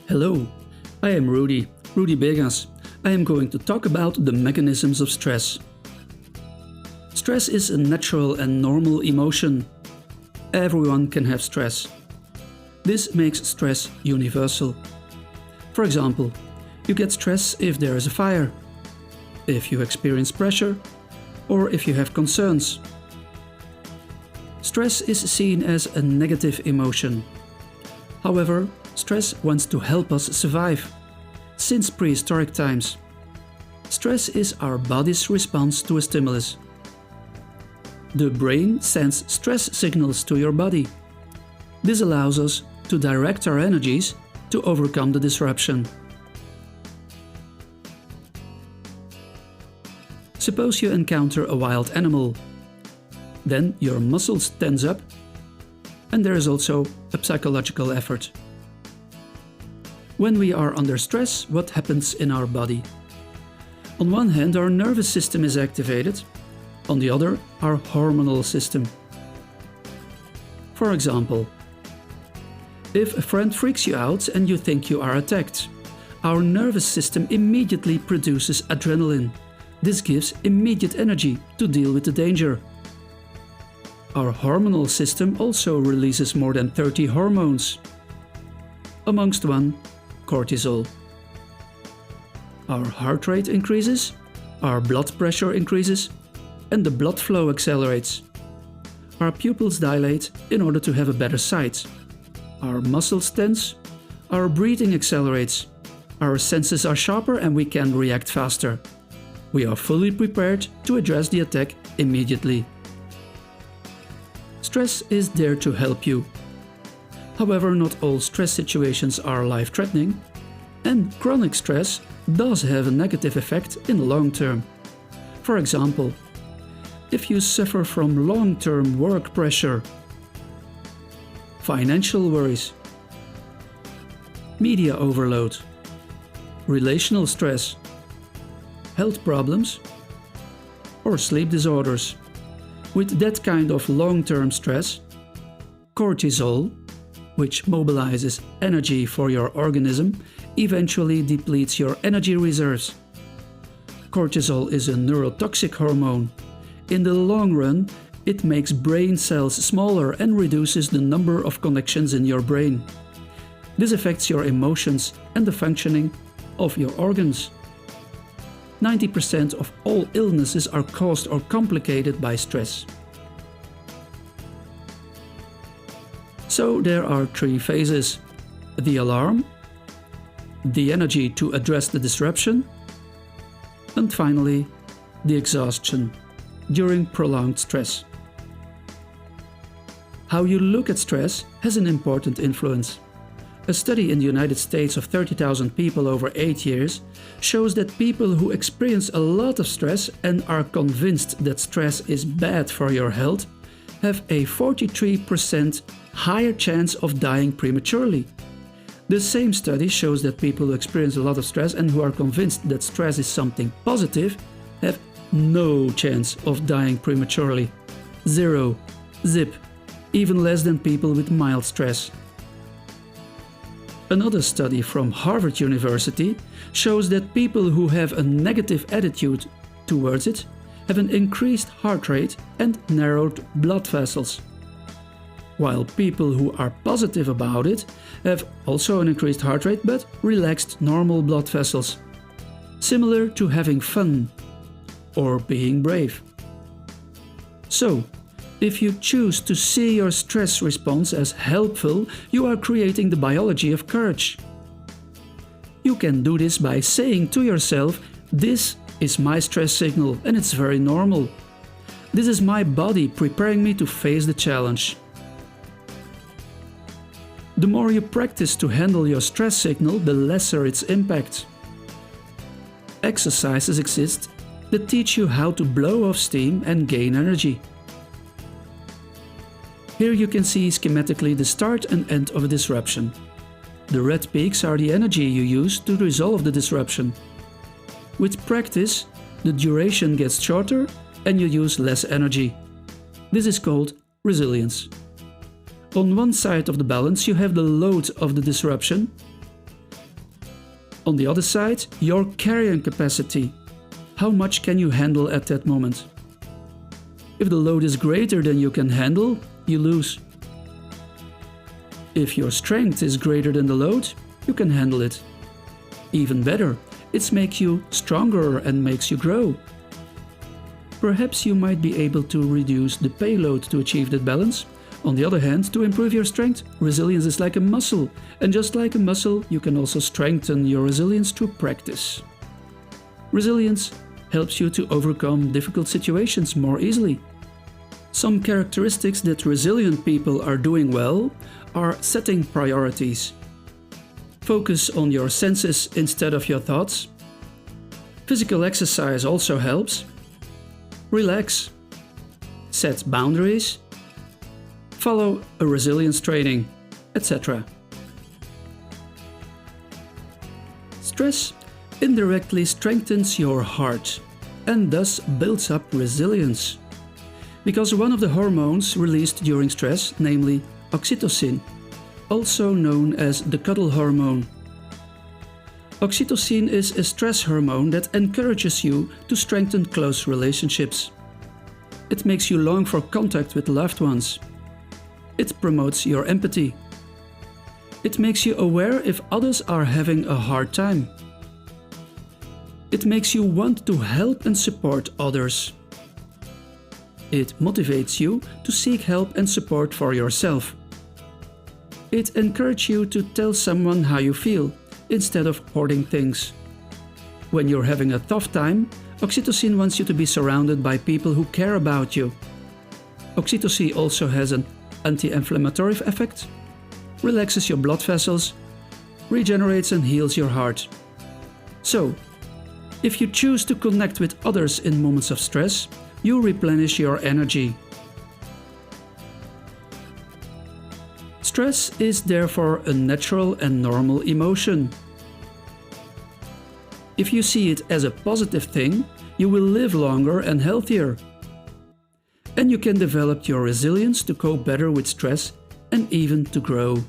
Hello, I am Rudy Begas. I am going to talk about the mechanisms of stress. Stress is a natural and normal emotion. Everyone can have stress. This makes stress universal. For example, you get stress if there is a fire, if you experience pressure, or if you have concerns. Stress is seen as a negative emotion. However, stress wants to help us survive. Since prehistoric times, stress is our body's response to a stimulus. The brain sends stress signals to your body. This allows us to direct our energies to overcome the disruption. Suppose you encounter a wild animal. Then your muscles tense up, and there is also a psychological effort. When we are under stress, what happens in our body? On one hand, our nervous system is activated, on the other, our hormonal system. For example, if a friend freaks you out and you think you are attacked, our nervous system immediately produces adrenaline. This gives immediate energy to deal with the danger. Our hormonal system also releases more than 30 hormones, amongst one, cortisol. Our heart rate increases, our blood pressure increases, and the blood flow accelerates. Our pupils dilate in order to have a better sight. Our muscles tense, our breathing accelerates, our senses are sharper and we can react faster. We are fully prepared to address the attack immediately. Stress is there to help you. However, not all stress situations are life-threatening, and chronic stress does have a negative effect in the long term. For example, if you suffer from long-term work pressure, financial worries, media overload, relational stress, health problems, or sleep disorders. With that kind of long-term stress, cortisol, which mobilizes energy for your organism, eventually depletes your energy reserves. Cortisol is a neurotoxic hormone. In the long run, it makes brain cells smaller and reduces the number of connections in your brain. This affects your emotions and the functioning of your organs. 90% of all illnesses are caused or complicated by stress. So there are three phases: the alarm, the energy to address the disruption, and finally, the exhaustion during prolonged stress. How you look at stress has an important influence. A study in the United States of 30,000 people over 8 years shows that people who experience a lot of stress and are convinced that stress is bad for your health have a 43% higher chance of dying prematurely. The same study shows that people who experience a lot of stress and who are convinced that stress is something positive have no chance of dying prematurely. Zero. Zip. Even less than people with mild stress. Another study from Harvard University shows that people who have a negative attitude towards it have an increased heart rate and narrowed blood vessels, while people who are positive about it have also an increased heart rate but relaxed normal blood vessels, similar to having fun or being brave. So, if you choose to see your stress response as helpful, you are creating the biology of courage. You can do this by saying to yourself, "This is my stress signal and it's very normal. This is my body preparing me to face the challenge." The more you practice to handle your stress signal, the lesser its impact. Exercises exist that teach you how to blow off steam and gain energy. Here you can see schematically the start and end of a disruption. The red peaks are the energy you use to resolve the disruption. With practice, the duration gets shorter and you use less energy. This is called resilience. On one side of the balance you have the load of the disruption, On the other side, your carrying capacity. How much can you handle at that moment? If the load is greater than you can handle, you lose. If your strength is greater than the load, you can handle it. Even better, it makes you stronger and makes you grow. Perhaps you might be able to reduce the payload to achieve that balance. On the other hand, to improve your strength, resilience is like a muscle, and just like a muscle, you can also strengthen your resilience through practice. Resilience helps you to overcome difficult situations more easily. Some characteristics that resilient people are doing well are setting priorities. Focus on your senses instead of your thoughts. Physical exercise also helps. Relax. Set boundaries. Follow a resilience training, etc. Stress indirectly strengthens your heart and thus builds up resilience. Because one of the hormones released during stress, namely oxytocin, also known as the Cuddle Hormone. Oxytocin is a stress hormone that encourages you to strengthen close relationships. It makes you long for contact with loved ones. It promotes your empathy. It makes you aware if others are having a hard time. It makes you want to help and support others. It motivates you to seek help and support for yourself. It encourages you to tell someone how you feel, instead of hoarding things. When you're having a tough time, oxytocin wants you to be surrounded by people who care about you. Oxytocin also has an anti-inflammatory effect, relaxes your blood vessels, regenerates and heals your heart. So, if you choose to connect with others in moments of stress, you replenish your energy. Stress is therefore a natural and normal emotion. If you see it as a positive thing, you will live longer and healthier. And you can develop your resilience to cope better with stress and even to grow.